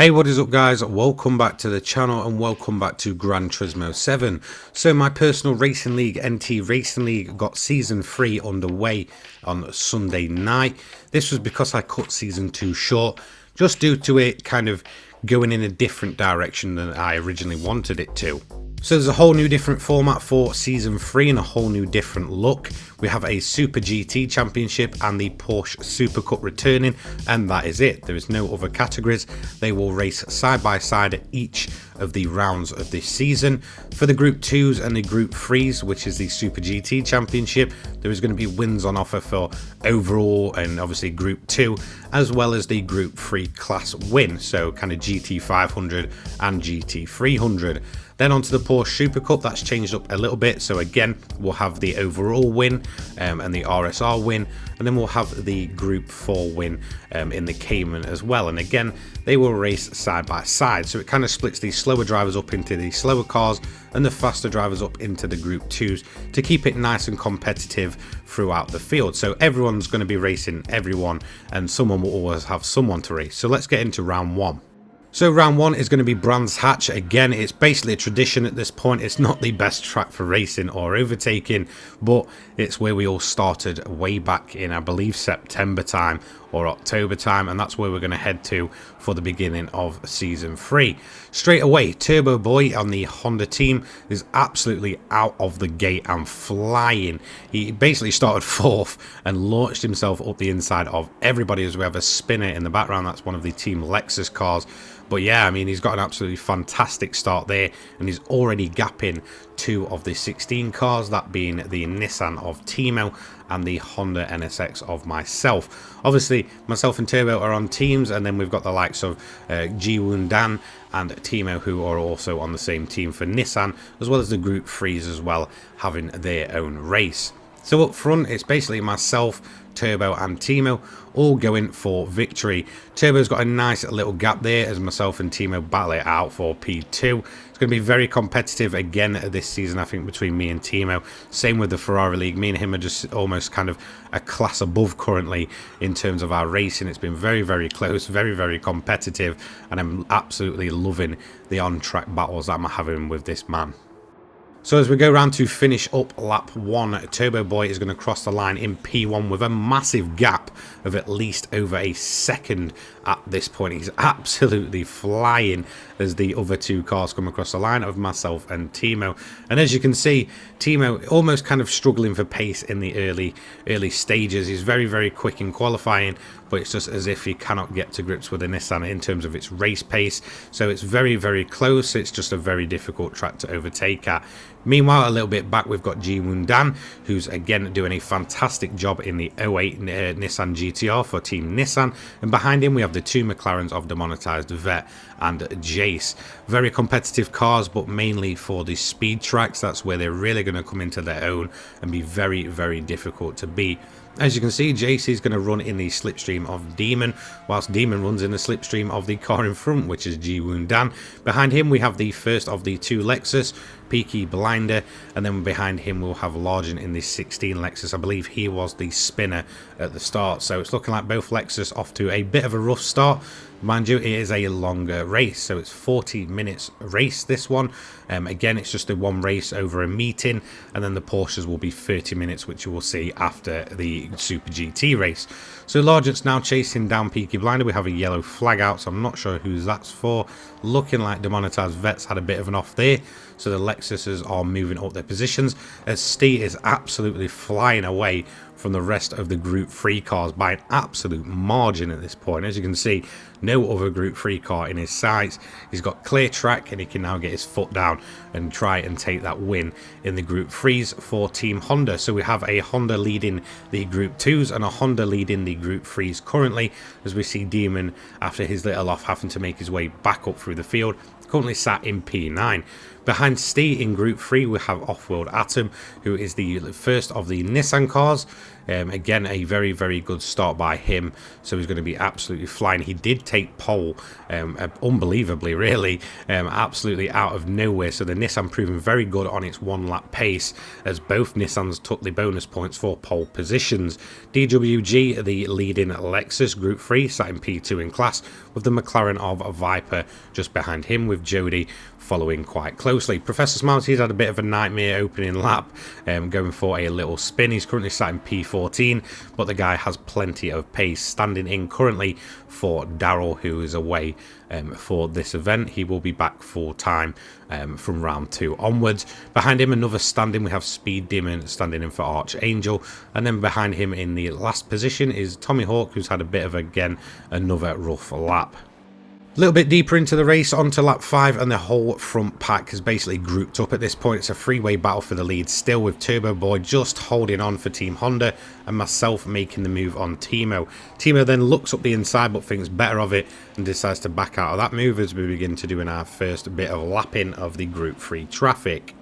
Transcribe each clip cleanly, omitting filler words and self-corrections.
Hey, what is up guys? Welcome back to the channel and welcome back to Gran Turismo 7. So my personal racing league, NT Racing League, got season 3 underway on Sunday night. This was because I cut season 2 short, just due to it kind of going in a different direction than I originally wanted it to. So there's a whole new different format for season 3 and a whole new different look. We have a Super GT Championship and the Porsche Supercup returning, and that is it. There is no other categories. They will race side by side at each of the rounds of this season. For the Group 2s and the Group 3s, which is the Super GT Championship, there is going to be wins on offer for overall and obviously Group 2, as well as the Group 3 class win, so kind of GT500 and GT300. Then onto the Porsche Supercup, that's changed up a little bit. So again, we'll have the overall win and the RSR win, and then we'll have the Group 4 win in the Cayman as well. And again, they will race side by side. So it kind of splits the slower drivers up into the slower cars and the faster drivers up into the Group 2s to keep it nice and competitive throughout the field. So everyone's going to be racing everyone, and someone will always have someone to race. So let's get into round 1. So round 1 is going to be Brands Hatch. Again, it's basically a tradition at this point. It's not the best track for racing or overtaking, but it's where we all started way back in, I believe, September time or October time, and that's where we're going to head to for the beginning of season 3. Straight away, Turbo Boy on the Honda team is absolutely out of the gate and flying. He basically started 4th and launched himself up the inside of everybody, as we have a spinner in the background. That's one of the Team Lexus cars. But yeah, I mean, he's got an absolutely fantastic start there, and he's already gapping 2 of the 16 cars, that being the Nissan of Timo and the Honda NSX of myself. Obviously, myself and Turbo are on teams, and then we've got the likes of Ji-Woon Dan and Timo, who are also on the same team for Nissan, as well as the Group 3s as well, having their own race. So up front, it's basically myself, Turbo and Timo all going for victory. Turbo's got a nice little gap there as myself and Timo battle it out for P2. It's going to be very competitive again this season, I think, between me and Timo. Same with the Ferrari League. Me and him are just almost kind of a class above currently in terms of our racing. It's been very, very close, very, very competitive, and I'm absolutely loving the on-track battles that I'm having with this man. So as we go around to finish up lap 1, Turbo Boy is going to cross the line in P1 with a massive gap of at least over a second at this point. He's absolutely flying as the other 2 cars come across the line of myself and Timo. And as you can see, Timo almost kind of struggling for pace in the early stages. He's very, very quick in qualifying, but it's just as if he cannot get to grips with the Nissan in terms of its race pace. So it's very, very close. It's just a very difficult track to overtake at. Meanwhile, a little bit back, we've got Ji-Woon Dan, who's again doing a fantastic job in the 08 Nissan GTR for Team Nissan. And behind him, we have the 2 McLarens of demonetized Vet and Jace. Very competitive cars, but mainly for the speed tracks. That's where they're really going to come into their own and be very, very difficult to beat. As you can see, Jace is going to run in the slipstream of Demon, whilst Demon runs in the slipstream of the car in front, which is Ji-Woon Dan. Behind him, we have the first of the 2 Lexus, Peaky Blinder, and then behind him we'll have Largen in the 16 Lexus. I believe he was the spinner at the start, so it's looking like both Lexus off to a bit of a rough start. Mind you, it is a longer race, so it's 40 minutes race, this one. Again, it's just a one race over a meeting, and then the Porsches will be 30 minutes, which you will see after the Super GT race. So Largent's now chasing down Peaky Blinder. We have a yellow flag out, so I'm not sure who that's for. Looking like demonetized Vets had a bit of an off there, so the Lexuses are moving up their positions, as Steve is absolutely flying away from the rest of the Group 3 cars by an absolute margin at this point. As you can see, no other Group 3 car in his sights. He's got clear track, and he can now get his foot down and try and take that win in the Group 3s for Team Honda. So we have a Honda leading the Group 2s and a Honda leading the Group 3s currently, as we see Demon, after his little off, having to make his way back up through the field, currently sat in P9. Behind Steve in Group 3, we have Off-World Atom, who is the first of the Nissan cars. Again, a very, very good start by him, so he's going to be absolutely flying. He did take pole, unbelievably really, absolutely out of nowhere. So the Nissan proving very good on its 1 lap pace, as both Nissans took the bonus points for pole positions. DWG, the leading Lexus Group 3, sat in P2 in class, with the McLaren of Viper just behind him, with Jody following quite closely. Professor Smarty's had a bit of a nightmare opening lap, going for a little spin. He's currently sat in P14, but the guy has plenty of pace. Standing in currently for Daryl, who is away for this event. He will be back full time from round 2 onwards. Behind him, another stand-in, we have Speed Demon standing in for Archangel, and then behind him in the last position is Tommy Hawk, who's had a bit of, again, another rough lap. A little bit deeper into the race, onto lap 5, and the whole front pack has basically grouped up at this point. It's a three-way battle for the lead still, with Turbo Boy just holding on for Team Honda and myself making the move on Timo. Timo then looks up the inside but thinks better of it and decides to back out of that move as we begin to do in our first bit of lapping of the Group 3 traffic.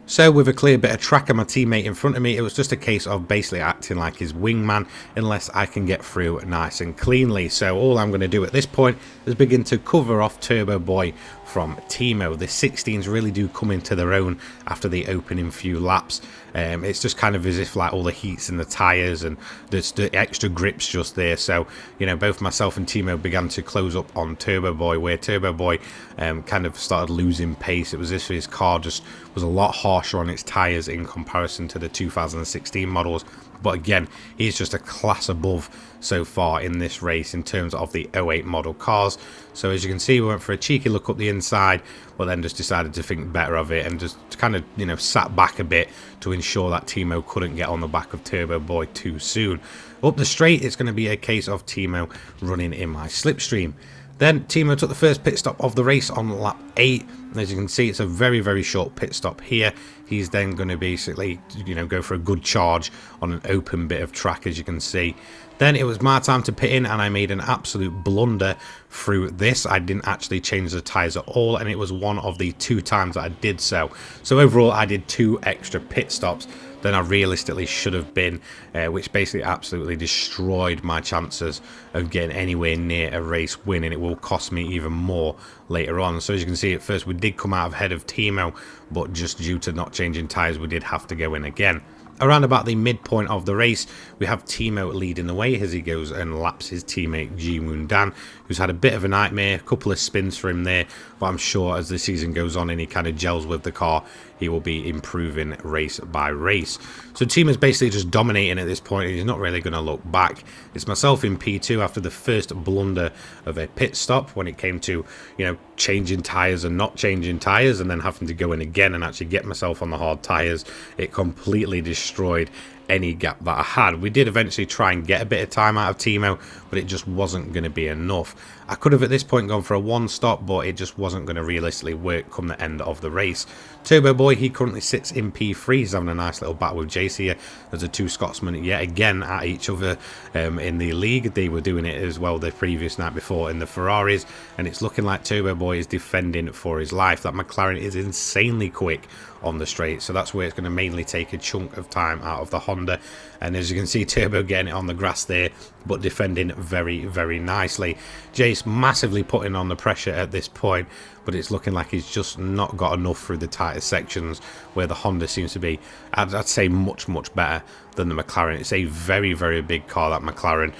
So with a clear bit of track and my teammate in front of me, it was just a case of basically acting like his wingman unless I can get through nice and cleanly. So all I'm going to do at this point is begin to cover off Turbo Boy from Timo. The 16s really do come into their own after the opening few laps. It's just kind of as if like all the heat's in the tyres and there's the extra grips just there. So, you know, both myself and Timo began to close up on Turbo Boy, where Turbo Boy kind of started losing pace. It was as if his car just was a lot harsher on its tyres in comparison to the 2016 models. But again, he's just a class above so far in this race in terms of the 08 model cars. So as you can see, we went for a cheeky look up the inside, but then just decided to think better of it and just kind of, you know, sat back a bit to ensure that Timo couldn't get on the back of Turbo Boy too soon. Up the straight, it's going to be a case of Timo running in my slipstream. Then Timo took the first pit stop of the race on lap 8. As you can see, it's a very, very short pit stop here. He's then going to basically, you know, go for a good charge on an open bit of track, as you can see. Then it was my time to pit in, and I made an absolute blunder through this. I didn't actually change the tyres at all, and it was one of the 2 times that I did so. So overall, I did 2 extra pit stops than I realistically should have been, which basically absolutely destroyed my chances of getting anywhere near a race win, and it will cost me even more later on. So as you can see, at first we did come out ahead of Timo, but just due to not changing tyres, we did have to go in again. Around about the midpoint of the race, we have Timo leading the way as he goes and laps his teammate Ji-Woon Dan, who's had a bit of a nightmare, a couple of spins for him there, but I'm sure as the season goes on and he kind of gels with the car, he will be improving race by race. So Timo's basically just dominating at this point, and he's not really going to look back. It's myself in P2 after the first blunder of a pit stop when it came to, you know, changing tyres and not changing tyres, and then having to go in again and actually get myself on the hard tyres. It completely destroyed any gap that I had. We did eventually try and get a bit of time out of Timo, but it just wasn't going to be enough. I could have at this point gone for a 1 stop, but it just wasn't going to realistically work come the end of the race. Turbo Boy, he currently sits in P3. He's having a nice little battle with Jace here. There's the 2 Scotsmen yet again at each other in the league. They were doing it as well the previous night before in the Ferraris, and it's looking like Turbo Boy is defending for his life. That McLaren is insanely quick on the straight, so that's where it's going to mainly take a chunk of time out of the Honda. And as you can see, Turbo getting it on the grass there, but defending very, very nicely. Jace massively putting on the pressure at this point, but it's looking like he's just not got enough through the tighter sections, where the Honda seems to be, I'd say, much better than the McLaren. It's a very, very big car, that McLaren,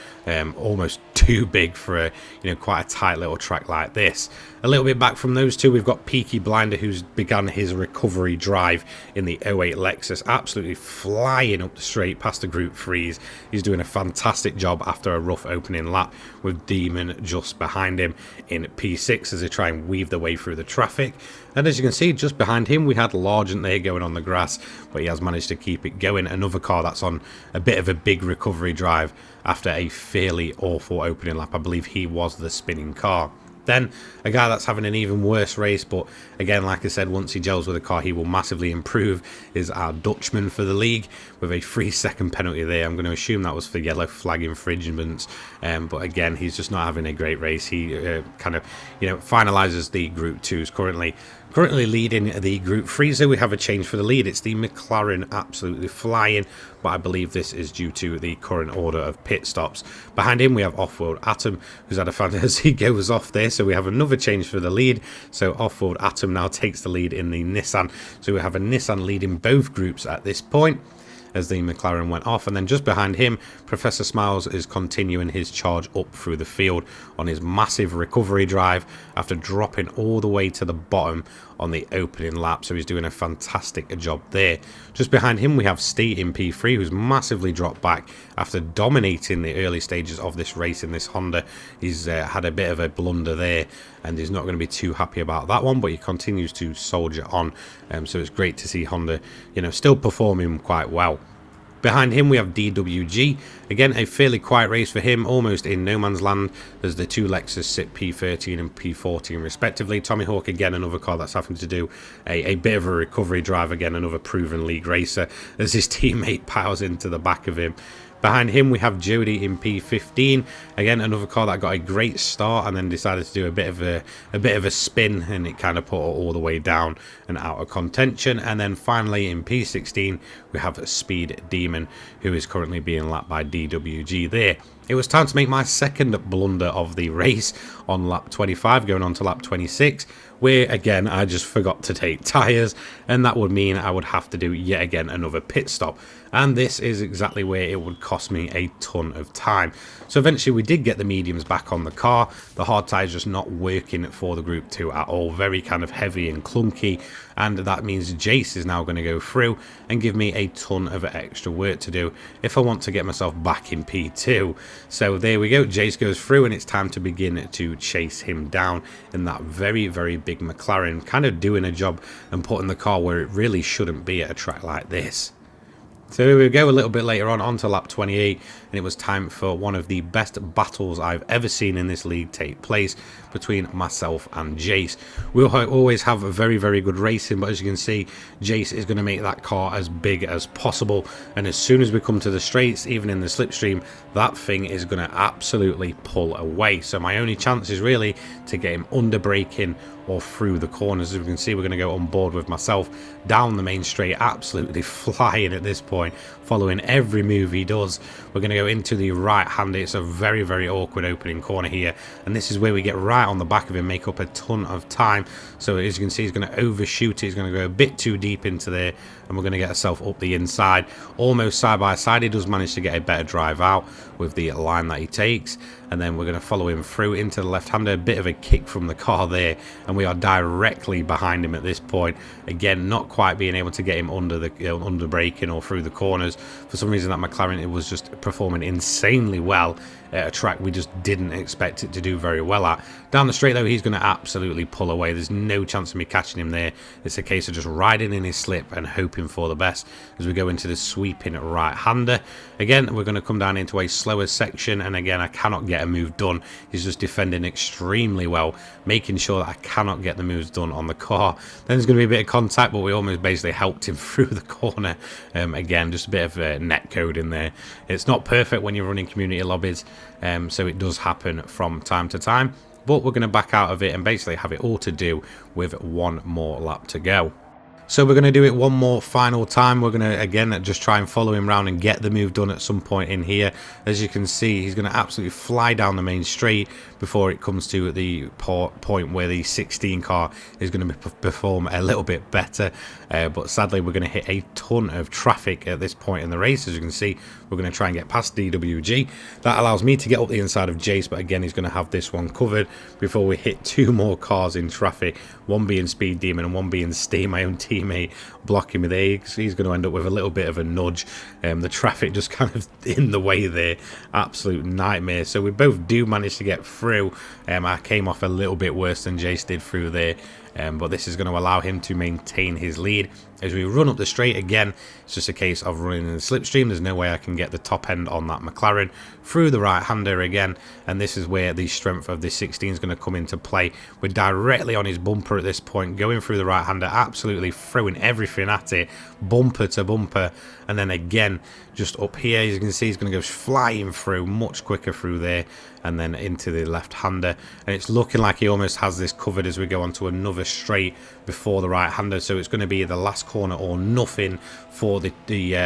almost too big for a, you know, quite a tight little track like this. A little bit back from those two, we've got Peaky Blinder, who's begun his recovery drive in the 08 Lexus, absolutely flying up the straight past the Group 3s. He's doing a fantastic job after a rough opening lap, with Demon just behind him in P6 as they try and weave their way through the traffic. And as you can see, just behind him, we had Largent there going on the grass, but he has managed to keep it going. Another car that's on a bit of a big recovery drive after a fairly awful opening lap. I believe he was the spinning car. Then a guy that's having an even worse race, but again, like I said, once he gels with the car, he will massively improve, is our Dutchman for the league, with a 3-second penalty there. I'm going to assume that was for yellow flag infringements, but again, he's just not having a great race. He kind of, you know, finalises the Group 2s currently, Currently leading the Group 3, so we have a change for the lead. It's the McLaren absolutely flying, but I believe this is due to the current order of pit stops. Behind him, we have Off-World Atom, who's had a fantasy goes off there, so we have another change for the lead. So Off-World Atom now takes the lead in the Nissan. So we have a Nissan leading both groups at this point, as the McLaren went off, and then just behind him, Professor Smiles is continuing his charge up through the field on his massive recovery drive after dropping all the way to the bottom on the opening lap, so he's doing a fantastic job there. Just behind him we have Steve in P3, who's massively dropped back after dominating the early stages of this race in this Honda. He's had a bit of a blunder there, and he's not going to be too happy about that one, but he continues to soldier on, so it's great to see Honda, still performing quite well. Behind him we have DWG, again a fairly quiet race for him, almost in no man's land, as the two Lexus sit P13 and P14 respectively. Tommy Hawk, again another car that's having to do a bit of a recovery drive, again another proven league racer, as his teammate piles into the back of him. Behind him we have Jody in P15, again another car that got a great start and then decided to do a bit of a spin, and it kind of put it all the way down and out of contention. And then finally in P16 we have Speed Demon, who is currently being lapped by DWG there. It was time to make my second blunder of the race on lap 25, going on to lap 26, where again I just forgot to take tyres, and that would mean I would have to do yet again another pit stop, and this is exactly where it would cost me a ton of time. So eventually we did get the mediums back on the car. The hard tyres just not working for the Group 2 at all, very kind of heavy and clunky, and that means Jace is now going to go through and give me a ton of extra work to do if I want to get myself back in P2. So there we go, Jace goes through, and it's time to begin to chase him down in that very, very big McLaren, kind of doing a job and putting the car where it really shouldn't be at a track like this. So here we go, a little bit later on to lap 28, and it was time for one of the best battles I've ever seen in this league take place between myself and Jace. We'll always have a very, very good racing, but as you can see, Jace is going to make that car as big as possible, and as soon as we come to the straights, even in the slipstream, that thing is going to absolutely pull away. So my only chance is really to get him under braking or through the corners. As we can see, we're going to go on board with myself down the main straight, absolutely flying at this point, following every move he does. We're going to go into the right hand. It's a very, very awkward opening corner here, and this is where we get right on the back of him, make up a ton of time. So as you can see, he's going to overshoot it. He's going to go a bit too deep into there, and we're going to get ourselves up the inside, almost side by side. He does manage to get a better drive out with the line that he takes, and then we're going to follow him through into the left-hander. A bit of a kick from the car there, and we are directly behind him at this point. Again, not quite being able to get him under the under braking or through the corners. For some reason, that McLaren, it was just performing insanely well at a track we just didn't expect it to do very well at. Down the straight though, he's going to absolutely pull away. There's no chance of me catching him there. It's a case of just riding in his slip and hoping for the best as we go into the sweeping right-hander. Again, we're going to come down into a slower section, and again, I cannot get a move done. He's just defending extremely well, making sure that I cannot get the moves done on the car. Then there's going to be a bit of contact, but we almost basically helped him through the corner. Again, just a bit of net code in there. It's not perfect when you're running community lobbies, so it does happen from time to time, but we're going to back out of it and basically have it all to do with one more lap to go. So we're going to do it one more final time. We're going to, again, just try and follow him around and get the move done at some point in here. As you can see, he's going to absolutely fly down the main straight before it comes to the point where the 16 car is going to perform a little bit better. But sadly, we're going to hit a ton of traffic at this point in the race. As you can see, we're going to try and get past DWG. That allows me to get up the inside of Jace, but again, he's going to have this one covered before we hit two more cars in traffic. One being Speed Demon and one being Steve, my own teammate, blocking me there. He's going to end up with a little bit of a nudge. The traffic just kind of in the way there. Absolute nightmare. So we both do manage to get through. I came off a little bit worse than Jace did through there. But this is going to allow him to maintain his lead. As we run up the straight again, it's just a case of running in the slipstream. There's no way I can get the top end on that McLaren through the right-hander again, and this is where the strength of this 16 is going to come into play. We're directly on his bumper at this point, going through the right-hander, absolutely throwing everything at it, bumper to bumper, and then again, just up here, as you can see, he's going to go flying through, much quicker through there, and then into the left-hander, and it's looking like he almost has this covered as we go onto another straight before the right-hander. So it's going to be the last corner or nothing for the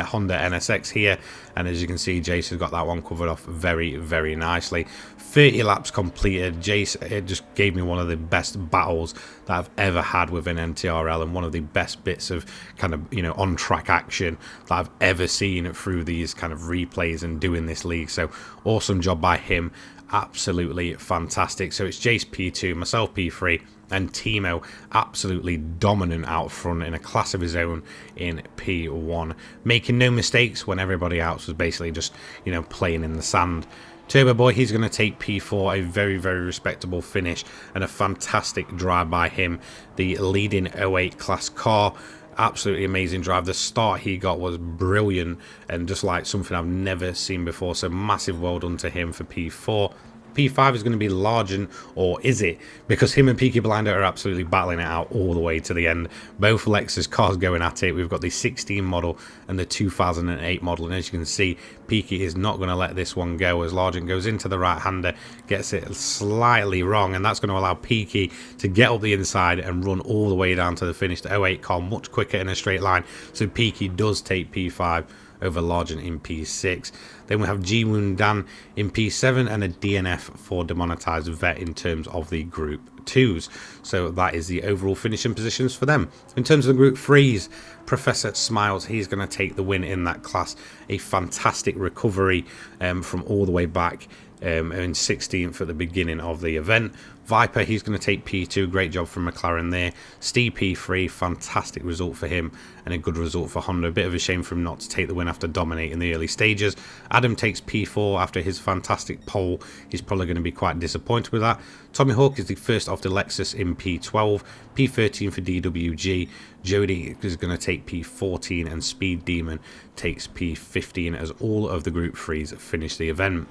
Honda NSX here, and as you can see, Jason's got that one covered off very nicely. 30 laps completed. Jace, it just gave me one of the best battles that I've ever had with an NTRL, and one of the best bits of kind of, you know, on track action that I've ever seen through these kind of replays and doing this league. So awesome job by him, absolutely fantastic. So it's Jace P2, myself P3, and Timo absolutely dominant out front in a class of his own in P1, making no mistakes when everybody else was basically just, you know, playing in the sand. Turbo Boy, he's going to take P4, a very respectable finish and a fantastic drive by him. The leading 08 class car, absolutely amazing drive. The start he got was brilliant and just like something I've never seen before, so massive well done to him for P4. P5 is going to be Largent, or is it? Because him and Peaky Blinder are absolutely battling it out all the way to the end. Both Lexus cars going at it. We've got the 16 model and the 2008 model, and as you can see, Peaky is not going to let this one go as Largent goes into the right-hander, gets it slightly wrong, and that's going to allow Peaky to get up the inside and run all the way down to the finish. The 08 car much quicker in a straight line, so Peaky does take P5 over Largent in P6. Then we have Ji-Woon Dan in P7 and a DNF for Demonetized Vet in terms of the Group 2s. So that is the overall finishing positions for them. In terms of the Group 3s, Professor Smiles, he's going to take the win in that class. A fantastic recovery from all the way back in 16th at the beginning of the event. Viper, he's going to take P2, great job from McLaren there. Steve P3, fantastic result for him and a good result for Honda. A bit of a shame for him not to take the win after dominating the early stages. Adam takes P4 after his fantastic pole. He's probably going to be quite disappointed with that. Tommy Hawk is the first off the Lexus in P12, P13 for DWG. Jody is going to take P14 and Speed Demon takes P15 as all of the Group 3s finish the event.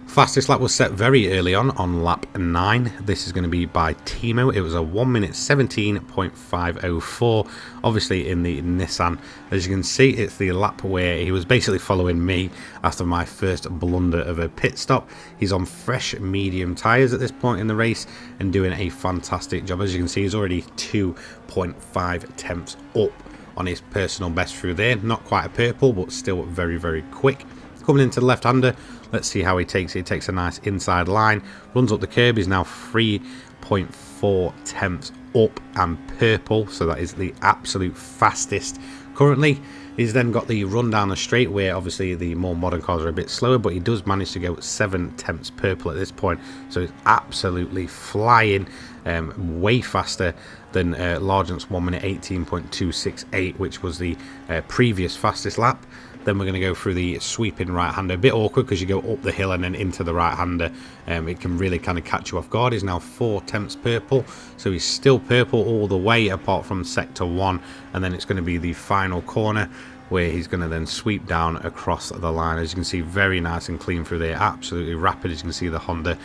Fastest lap was set very early on lap 9. This is going to be by Timo. It was a 1 minute 17.504, obviously in the Nissan. As you can see, it's the lap where he was basically following me after my first blunder of a pit stop. He's on fresh medium tyres at this point in the race and doing a fantastic job. As you can see, he's already 2.5 tenths up on his personal best through there. Not quite a purple, but still very quick. Coming into the left-hander, let's see how he takes it. He takes a nice inside line, runs up the curb. He's now 3.4 tenths up and purple, so that is the absolute fastest currently. He's then got the run down the straight, where obviously the more modern cars are a bit slower, but he does manage to go 7 tenths purple at this point, so he's absolutely flying, way faster than Largent's 1 minute 18.268, which was the previous fastest lap. Then we're going to go through the sweeping right-hander. A bit awkward because you go up the hill and then into the right-hander. It can really kind of catch you off guard. He's now 4 tenths purple, so he's still purple all the way apart from sector 1. And then it's going to be the final corner where he's going to then sweep down across the line. As you can see, very nice and clean through there, absolutely rapid. As you can see the Honda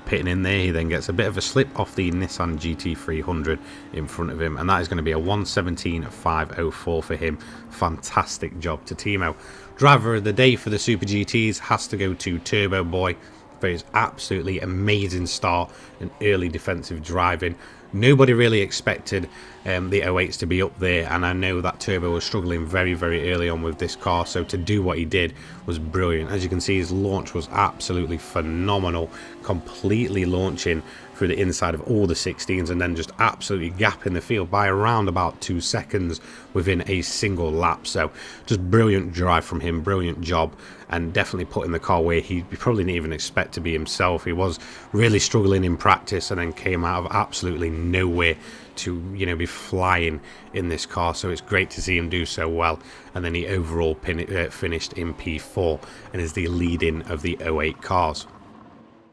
pitting in there. He then gets a bit of a slip off the Nissan GT300 in front of him, and that is going to be a 1:17.504 for him. Fantastic job to Timo. Driver of the day for the Super GTs has to go to Turbo Boy for his absolutely amazing start and early defensive driving. Nobody really expected the 08s to be up there, and I know that Turbo was struggling very early on with this car, so to do what he did was brilliant. As you can see, his launch was absolutely phenomenal, completely launching through the inside of all the 16s and then just absolutely gapping the field by around about 2 seconds within a single lap. So just brilliant drive from him, brilliant job, and definitely putting the car where he probably didn't even expect to be himself. He was really struggling in practice and then came out of absolutely nowhere to, you know, be flying in this car. So it's great to see him do so well, and then he overall finished in P4 and is the leading of the 08 cars.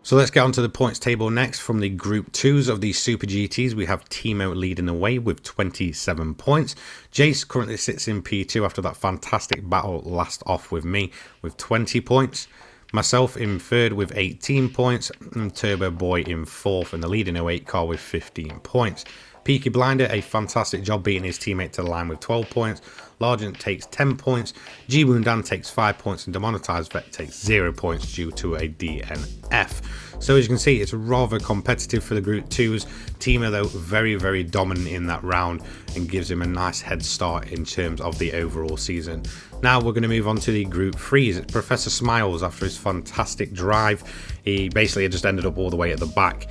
So let's get on to the points table next. From the Group 2s of the Super GTs, we have Timo leading the way with 27 points. Jace currently sits in P2 after that fantastic battle last off with me with 20 points. Myself in third with 18 points, and Turbo Boy in fourth, and the leading 08 car with 15 points. Peaky Blinder, a fantastic job beating his teammate to the line with 12 points. Largent takes 10 points. Ji-Woon Dan takes 5 points, and Demonetized Vet takes 0 points due to a DNF. So as you can see, it's rather competitive for the Group 2s. Timo, though, very dominant in that round and gives him a nice head start in terms of the overall season. Now we're going to move on to the Group 3s. It's Professor Smiles. After his fantastic drive, he basically just ended up all the way at the back.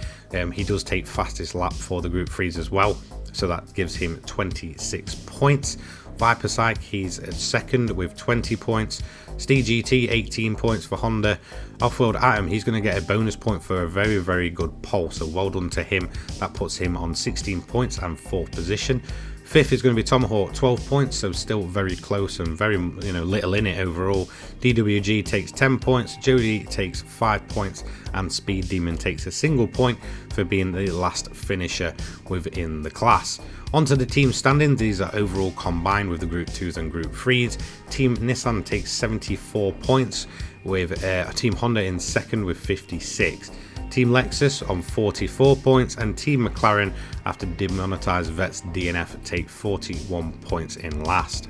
He does take fastest lap for the Group 3s as well, so that gives him 26 points. Viper Psych, he's at second with 20 points. Steve GT, 18 points for Honda. Off-World Atom, he's going to get a bonus point for a very good pole, so well done to him. That puts him on 16 points and 4th position. 5th is going to be Tomahawk, 12 points, so still very close and very little in it overall. DWG takes 10 points, Jody takes 5 points, and Speed Demon takes a single point for being the last finisher within the class. Onto the team standings, these are overall combined with the Group 2s and Group 3s. Team Nissan takes 74 points, with Team Honda in second with 56. Team Lexus on 44 points, and Team McLaren, after demonetized Vets DNF, take 41 points in last.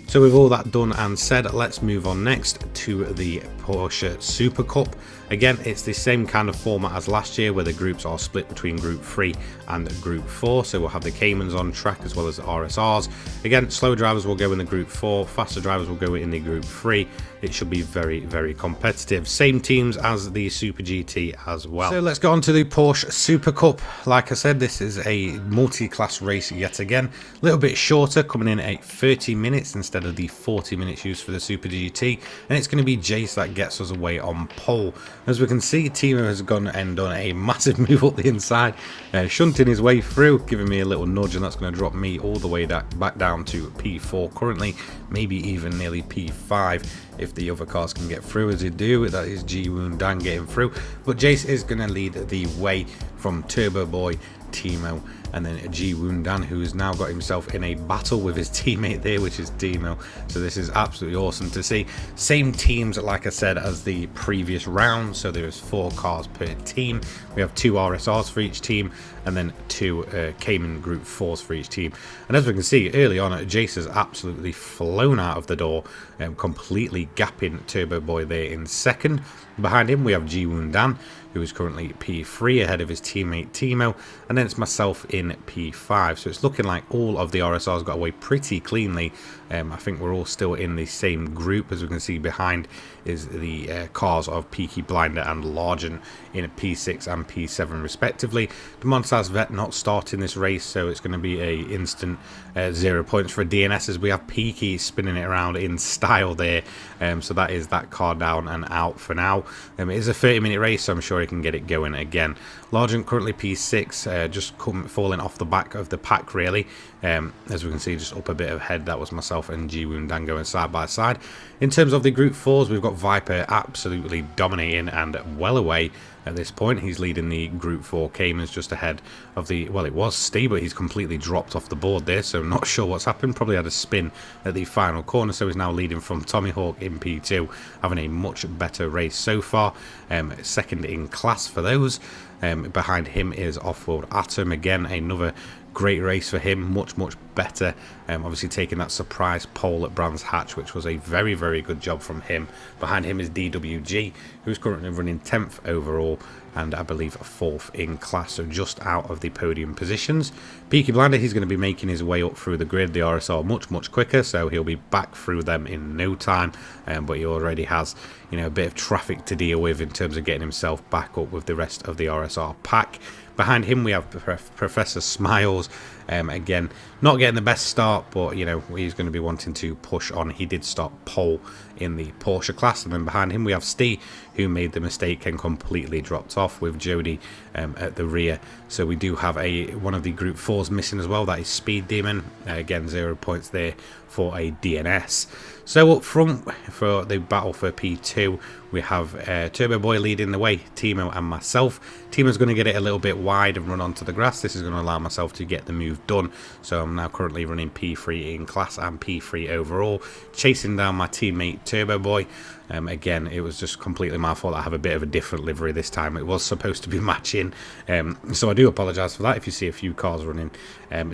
So with all that done and said, let's move on next to the Porsche Supercup. Again, it's the same kind of format as last year, where the groups are split between Group 3 and Group 4. So we'll have the Caymans on track as well as the RSRs. Again, slow drivers will go in the Group 4, faster drivers will go in the Group 3. It should be very competitive. Same teams as the Super GT as well. So let's go on to the Porsche Supercup. Like I said, this is a multi-class race yet again. A little bit shorter, coming in at 30 minutes instead of the 40 minutes used for the Super GT. And it's going to be Jace that gets us away on pole. As we can see, Timo has gone and done a massive move up the inside, shunting his way through, giving me a little nudge, and that's going to drop me all the way back down to P4 currently, maybe even nearly P5 if the other cars can get through as they do. That is Ji Woon Dan getting through, but Jace is going to lead the way from Turbo Boy, Timo, and then Ji Woon Dan, who has now got himself in a battle with his teammate there, which is Timo. So this is absolutely awesome to see. Same teams, like I said, as the previous round. So there's 4 cars per team. We have 2 RSRs for each team, and then 2 Cayman Group 4s for each team. And as we can see early on, Jace has absolutely flown out of the door, completely gapping Turbo Boy there in second. Behind him we have Ji Woon Dan, who is currently P3 ahead of his teammate Timo, and then it's myself in P5. So it's looking like all of the RSRs got away pretty cleanly. I think we're all still in the same group. As we can see behind is the cars of Peaky Blinder and Largent in P6 and P7 respectively. The Monsters Vet not starting this race, so it's going to be a instant 0 points for DNS, as we have Peaky spinning it around in style there. So that is that car down and out for now. It is a 30-minute race, so I'm sure he can get it going again. Largent currently P6, just falling off the back of the pack really. As we can see, just up a bit ahead. That was myself and Ji Woon Dan going side by side. In terms of the Group 4s, we've got Viper absolutely dominating and well away at this point. He's leading the Group 4 Caymans just ahead of the, well, it was Steve, but he's completely dropped off the board there, so not sure what's happened. Probably had a spin at the final corner, so he's now leading from Tomahawk in P2, having a much better race so far. Second in class for those. Behind him is Off-World Atom, again another great race for him, much better. Obviously taking that surprise pole at Brands Hatch, which was a very good job from him. Behind him is DWG, who's currently running 10th overall and I believe 4th in class, so just out of the podium positions. Peaky Blinder, he's going to be making his way up through the grid. The RSR much quicker, so he'll be back through them in no time, but he already has, you know, a bit of traffic to deal with in terms of getting himself back up with the rest of the RSR pack. Behind him we have Professor Smiles, again not getting the best start, but you know, he's going to be wanting to push on. He did start pole in the Porsche class. And then behind him we have Steve, who made the mistake and completely dropped off, with Jody at the rear. So we do have one of the Group 4s missing as well. That is Speed Demon, again 0 points there for a DNS. So up front for the battle for P2, we have Turbo Boy leading the way, Timo and myself. Timo's going to get it a little bit wide and run onto the grass. This is going to allow myself to get the move done. So I'm now currently running P3 in class and P3 overall, chasing down my teammate Turbo Boy. Again, it was just completely my fault. I have a bit of a different livery this time. It was supposed to be matching, so I do apologise for that if you see a few cars running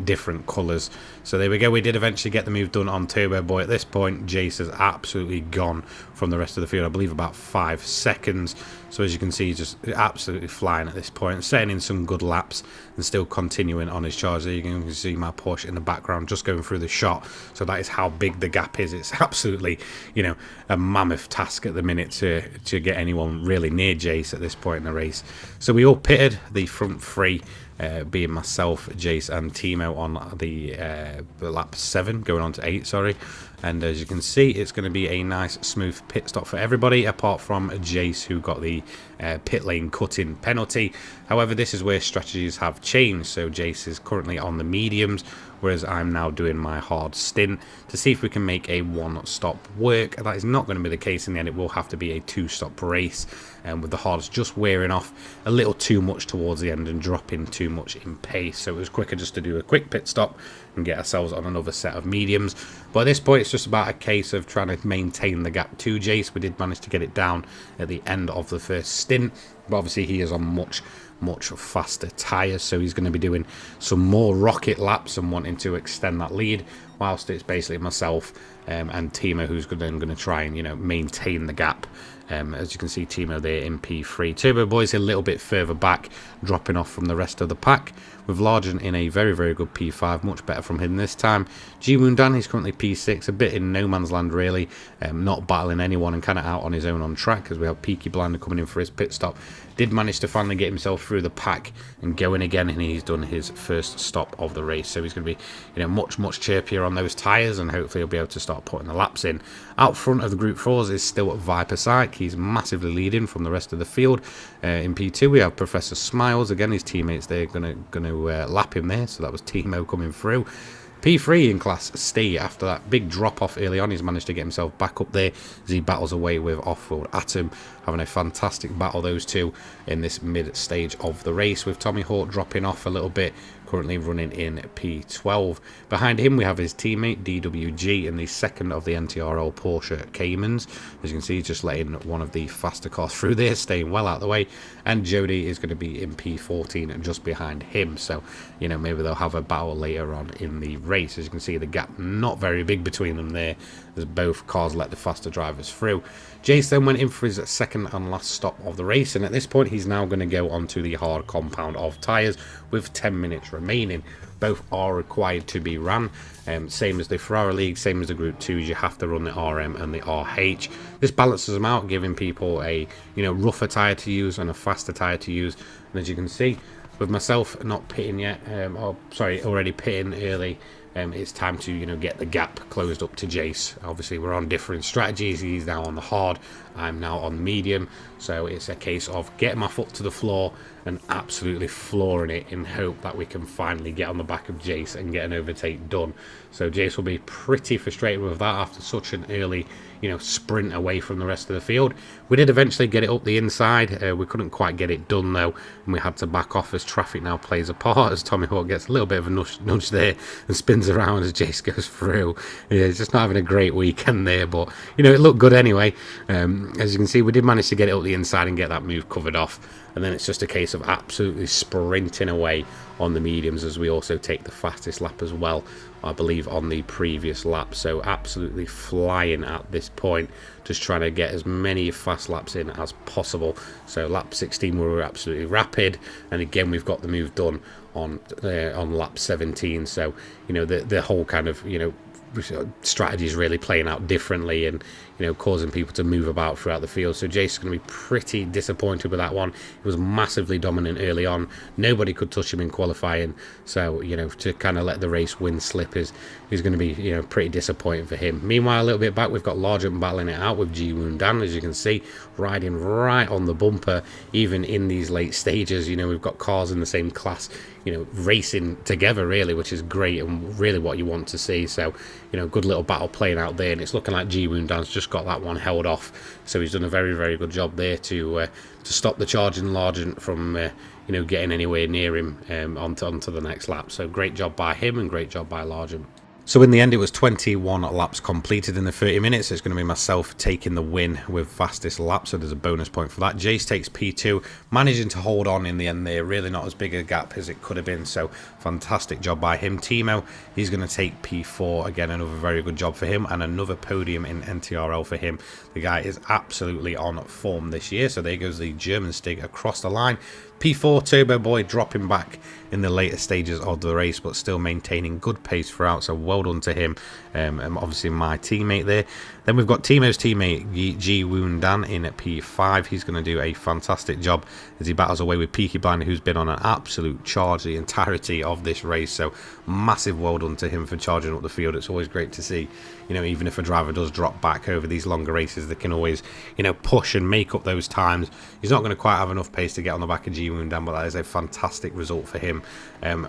different colours. So there we go. We did eventually get the move done on Turbo Boy. At this point, Jace has absolutely gone from the rest of the field. I believe about 5 seconds. So as you can see, he's just absolutely flying at this point, setting in some good laps and still continuing on his charge. There you can see my Porsche in the background just going through the shot. So that is how big the gap is. It's absolutely, you know, a mammoth task at the minute to get anyone really near Jace at this point in the race. So we all pitted, the front three being myself, Jace and Timo on the lap 7 going on to 8, sorry. And as you can see, it's going to be a nice smooth pit stop for everybody apart from Jace, who got the pit lane cutting penalty. However, this is where strategies have changed. So Jace is currently on the mediums, whereas I'm now doing my hard stint to see if we can make a one-stop work. That is not going to be the case in the end. It will have to be a 2-stop race, and with the hards just wearing off a little too much towards the end and dropping too much in pace. So it was quicker just to do a quick pit stop and get ourselves on another set of mediums. But at this point, it's just about a case of trying to maintain the gap to Jace. We did manage to get it down at the end of the first stint, but obviously he is on much faster tyres, so he's going to be doing some more rocket laps and wanting to extend that lead, whilst it's basically myself and Timo who's then going to try and, you know, maintain the gap. As you can see, Timo there in P3. Turbo Boy's a little bit further back, dropping off from the rest of the pack, with Largent in a very good P5, much better from him this time. Ji-Woon Dan, he's currently P6, a bit in no man's land really, not battling anyone and kind of out on his own on track, as we have Peaky Blinder coming in for his pit stop. Did manage to finally get himself through the pack and going again, and he's done his first stop of the race. So he's going to be, you know, much chirpier on those tyres, and hopefully he'll be able to start putting the laps in. Out front of the Group 4s is still Viper Psych. He's massively leading from the rest of the field. In P2 we have Professor Smiles. Again, his teammates, they're going to lap him there. So that was Timo coming through. P3 in Class C, after that big drop off early on, he's managed to get himself back up there as he battles away with Off-Road Atom, having a fantastic battle, those two, in this mid stage of the race, with Tommy Hawk dropping off a little bit, currently running in P12. Behind him we have his teammate DWG in the second of the NTRL Porsche Caymans. As you can see, he's just letting one of the faster cars through there, staying well out of the way, and Jody is going to be in P14 and just behind him. So, you know, maybe they'll have a battle later on in the race. As you can see, the gap not very big between them there, as both cars let the faster drivers through. Jace then went in for his second and last stop of the race, and at this point he's now going to go onto the hard compound of tyres with 10 minutes remaining. Both are required to be ran, same as the Ferrari League, same as the Group 2s. You have to run the RM and the RH. This balances them out, giving people a, you know, rougher tyre to use and a faster tyre to use. And as you can see, with myself not pitting yet, already pitting early, it's time to, you know, get the gap closed up to Jace. Obviously we're on different strategies. He's now on the hard, I'm now on the medium, so it's a case of getting my foot to the floor and absolutely flooring it in hope that we can finally get on the back of Jace and get an overtake done. So Jace will be pretty frustrated with that after such an early, you know, sprint away from the rest of the field. We did eventually get it up the inside. We couldn't quite get it done though, and we had to back off as traffic now plays a part, as Tommy Hawk gets a little bit of a nudge there and spins around as Jace goes through. Yeah, he's just not having a great weekend there, but, you know, it looked good anyway. As you can see, we did manage to get it up the inside and get that move covered off, and then it's just a case of absolutely sprinting away on the mediums, as we also take the fastest lap as well, I believe, on the previous lap. So absolutely flying at this point, just trying to get as many fast laps in as possible. So lap 16 we were absolutely rapid, and again we've got the move done on lap 17. So, you know, the whole kind of, you know, strategy is really playing out differently, and, you know, causing people to move about throughout the field. So Jace is going to be pretty disappointed with that one. He was massively dominant early on. Nobody could touch him in qualifying. So, you know, to kind of let the race win slip is going to be, you know, pretty disappointing for him. Meanwhile, a little bit back, we've got Largent battling it out with Ji-Woon Dan, as you can see, riding right on the bumper, even in these late stages. You know, we've got cars in the same class, you know, racing together really, which is great and really what you want to see. So, you know, good little battle playing out there, and it's looking like Ji-Woon Dan's just got that one held off. So he's done a very good job there to stop the charging Largent from you know, getting anywhere near him onto the next lap. So great job by him and great job by Largent. So in the end, it was 21 laps completed in the 30 minutes. It's going to be myself taking the win with fastest lap, so there's a bonus point for that. Jace takes P2, managing to hold on in the end there. Really not as big a gap as it could have been, so fantastic job by him. Timo, he's going to take P4. Again, another very good job for him, and another podium in NTRL for him. The guy is absolutely on form this year, so there goes the German Stig across the line. P4 Turbo Boy dropping back in the later stages of the race, but still maintaining good pace throughout, so well done to him. And obviously my teammate there. Then we've got Timo's teammate Ji Woon Dan in at P5. He's going to do a fantastic job as he battles away with Peaky Blinder, who's been on an absolute charge the entirety of this race, so massive well done to him for charging up the field. It's always great to see, you know, even if a driver does drop back over these longer races, they can always, you know, push and make up those times. He's not going to quite have enough pace to get on the back of Ji Woon Dan, but that is a fantastic result for him.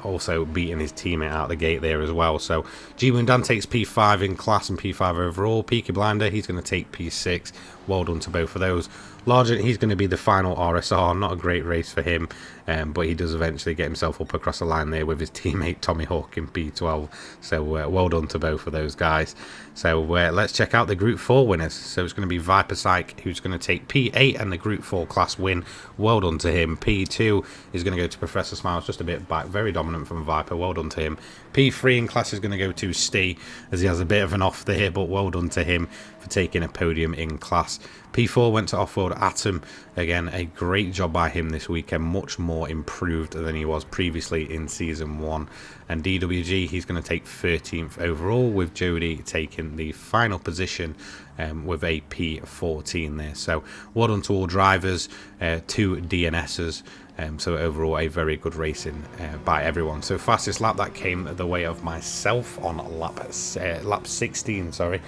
Also beating his teammate out the gate there as well. So Ji Woon Dan takes P5 in class and P5 overall. Peaky Blinder, he's going to take P6. Well done to both of those. Largent, he's going to be the final RSR. Not a great race for him, but he does eventually get himself up across the line there with his teammate Tommy Hawk in P12. So well done to both of those guys. So let's check out the Group 4 winners. So it's going to be Viper Psych, who's going to take P8 and the Group 4 class win. Well done to him. P2 is going to go to Professor Smiles, just a bit back. Very dominant from Viper. Well done to him. P3 in class is going to go to Stee, as he has a bit of an off there, but well done to him for taking a podium in class. P4 went to Offroad Atom. Again, a great job by him this weekend, much more improved than he was previously in Season 1. And DWG, he's going to take 13th overall, with Jody taking the final position with a P14 there. So well done to all drivers, 2 DNSs. So overall, a very good racing by everyone. So fastest lap, that came the way of myself on lap 16, sorry,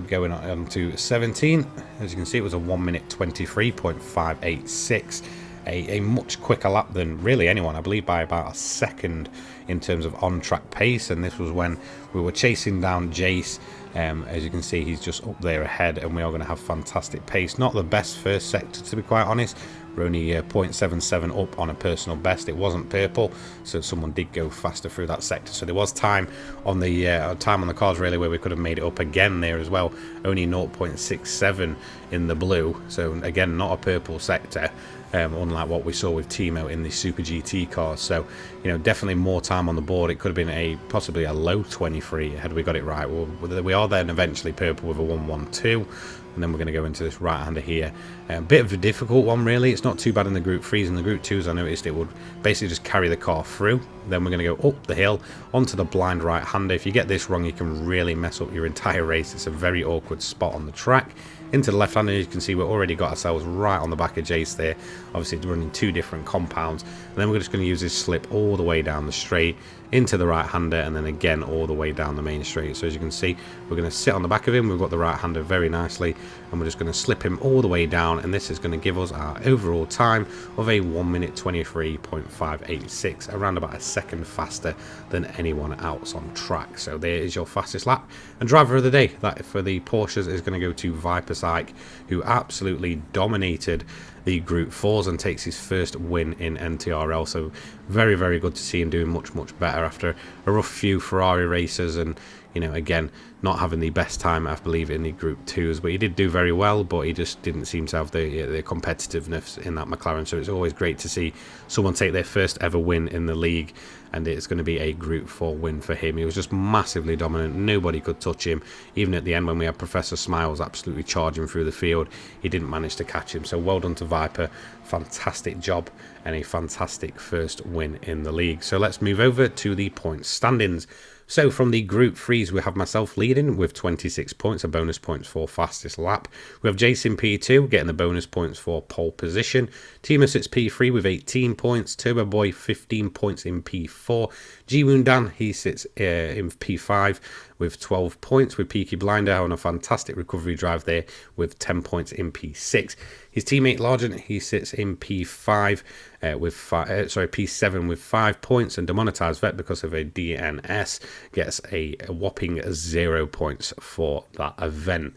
going on to 17. As you can see, it was a 1 minute 23.586. A much quicker lap than really anyone, I believe by about a second in terms of on-track pace. And this was when we were chasing down Jace. As you can see, he's just up there ahead, and we are going to have fantastic pace. Not the best first sector, to be quite honest. We're only 0.77 up on a personal best. It wasn't purple, so someone did go faster through that sector. So there was time on the cards really where we could have made it up again there as well. Only 0.67 in the blue. So again, not a purple sector. Unlike what we saw with Timo in the Super GT cars. So, you know, definitely more time on the board. It could have been possibly a low 23 had we got it right. Well, we are then eventually purple with a 112, and then we're going to go into this right-hander here. A bit of a difficult one, really. It's not too bad in the Group 3s. In the Group 2s, I noticed it would basically just carry the car through. Then we're going to go up the hill onto the blind right-hander. If you get this wrong, you can really mess up your entire race. It's a very awkward spot on the track. Into the left-hander, you can see we've already got ourselves right on the back of Jace there. Obviously running 2 different compounds. And then we're just going to use this slip all the way down the straight into the right-hander, and then again all the way down the main straight. So as you can see, we're going to sit on the back of him. We've got the right-hander very nicely, and we're just going to slip him all the way down, and this is going to give us our overall time of a 1 minute 23.586, around about a second faster than anyone else on track. So there is your fastest lap. And driver of the day, that for the Porsches, is going to go to Viper Psych, who absolutely dominated the Group 4s and takes his first win in NTRL. So very, very good to see him doing much, much better after a rough few Ferrari races, and, you know, again, not having the best time, I believe, in the Group 2s, but he did do very well, but he just didn't seem to have the competitiveness in that McLaren. So it's always great to see someone take their first ever win in the league, and it's going to be a Group 4 win for him. He was just massively dominant. Nobody could touch him. Even at the end, when we had Professor Smiles absolutely charging through the field, he didn't manage to catch him. So well done to Viper. Fantastic job and a fantastic first win in the league. So let's move over to the points standings. So from the Group 3s, we have myself leading with 26 points, a bonus points for fastest lap. We have Jason P2 getting the bonus points for pole position. Timo sits P3 with 18 points. Turbo Boy 15 points in P4. Ji Woon Dan, he sits in P5 with 12 points, with Peaky Blinder on a fantastic recovery drive there with 10 points in P6. His teammate Largent, he sits in P5 P7 with 5 points, and Demonetized Vet, because of a DNS, gets a whopping 0 points for that event.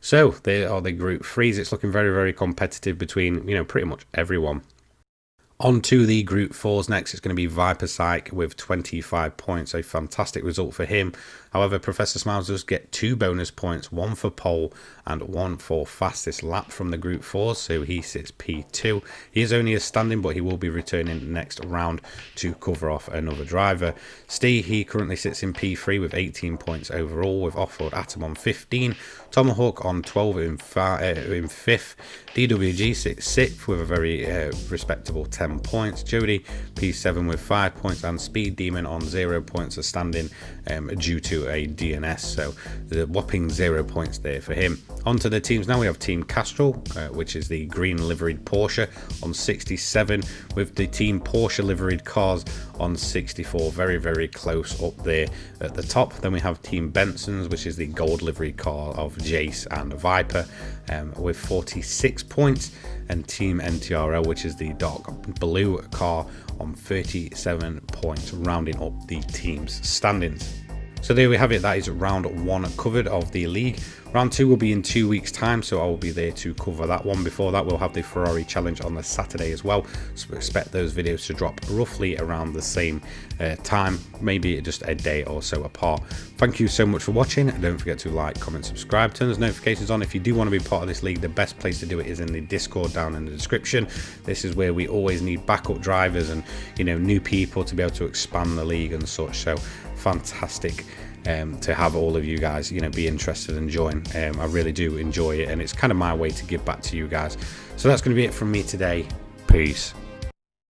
So there are the Group 3s. It's looking very, very competitive between, you know, pretty much everyone. On to the Group 4s next. It's going to be Viper Psych with 25 points, a fantastic result for him. However, Professor Smiles does get 2 bonus points, 1 for pole and 1 for fastest lap from the Group 4s, so he sits P2. He is only a standing, but he will be returning next round to cover off another driver. Steve, he currently sits in P3 with 18 points overall, with Off-Road Atom on 15, Tomahawk on 12 in 5th, DWG sits 6th with a very respectable 10 points, Jody P7 with 5 points, and Speed Demon on 0 points, a standing due to a DNS, so the whopping 0 points there for him. On to the teams now. We have Team Castrol, which is the green liveried Porsche, on 67, with the Team Porsche liveried cars on 64, very close up there at the top. Then we have Team Benson's, which is the gold liveried car of Jace and Viper, with 46 points, and Team NTRL, which is the dark blue car, on 37 points, rounding up the team's standings. So there we have it. That is round 1 covered of the league. Round 2 will be in 2 weeks time, so I will be there to cover that one. Before that, we'll have the Ferrari challenge on the Saturday as well, so expect those videos to drop roughly around the same time, maybe just a day or so apart. Thank you so much for watching. Don't forget to like, comment, subscribe, turn those notifications on. If you do want to be part of this league, the best place to do it is in the Discord down in the description. This is where we always need backup drivers and, you know, new people to be able to expand the league and such. So fantastic to have all of you guys, you know, be interested and join. I really do enjoy it, and it's kind of my way to give back to you guys. So that's going to be it from me today. Peace.